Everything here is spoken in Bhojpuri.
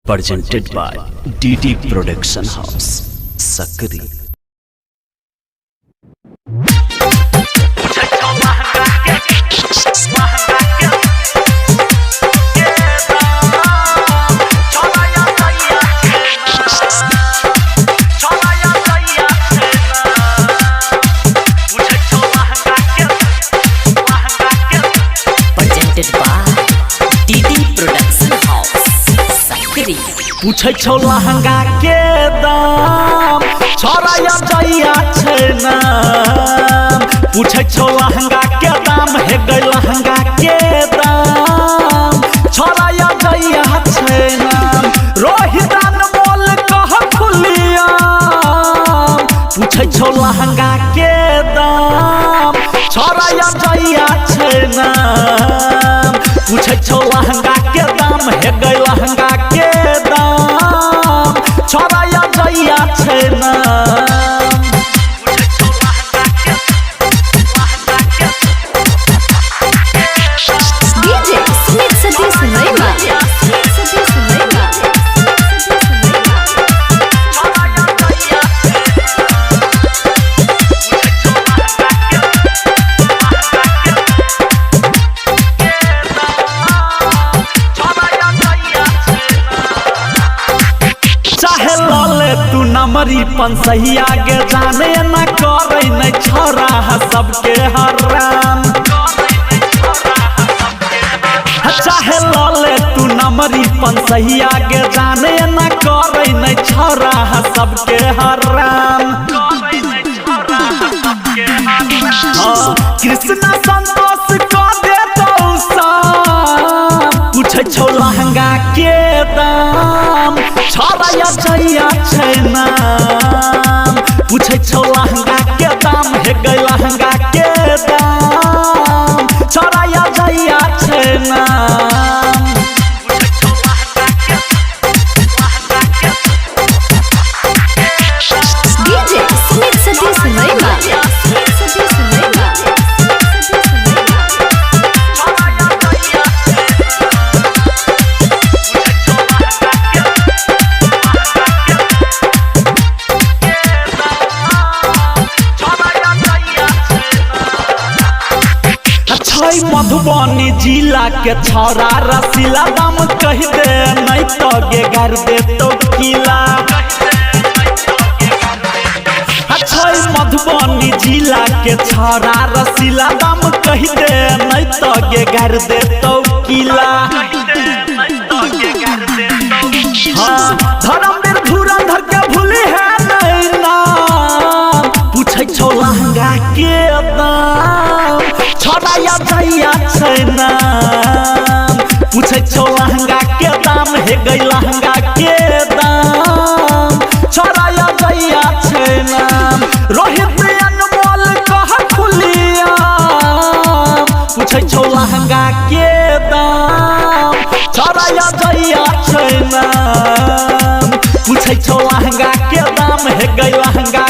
presented by DD Production House, Sakri. Presented by DD Production House, Sakri. पूछै छौ लहंगा के दाम छोरा या जइया छै नाम। पूछै छौ लहंगा के दाम हे गई लहंगा के दाम छोरा या जइया छै नाम। रोहिदान मोल कह खुलिया पूछै छौ लहंगा के दाम छोरा या जइया छै नाम। पूछै छौ लहंगा के दाम हे गई लहंगा के छोरा या जइया छै नाम। DJ Smith Satish Naima. तू नमरी पंसहिया के जाने न करे न छोरा सबके हराम। चाहे लाले तू नमरी पंसहिया के जाने न करे न छोरा सबके हराम। कृष्ण संतोष को दे तो पूछे छौ लहंगा के दाम छोरा या जइया छै नाम। पूछै छौ लहंगा के दाम हे गई लहंगा के दाम छोरा या जइया छै नाम। DJ Smith Satish Naima. Madhubani जिला के छोरा रसीला दाम कह दे नहीं तो गे घर दे तो किला। मधुबनी जिला के छोरा रसीला दाम कह दे नहीं तो गे घर दे तो किला। धर्मवीर धुरंधर के भूली है नहीं नाम। पूछै छौ लहंगा के दाम छोरा या जइया छै नाम। पूछै छौ लहंगा के दाम हे गई लहंगा के दाम छोरा या जइया छै नाम। रोहित अनमोल कह खुलिया पूछै छौ लहंगा के दाम छोरा या जइया छै नाम। पूछै छौ लहंगा के दाम हे गई लहंगा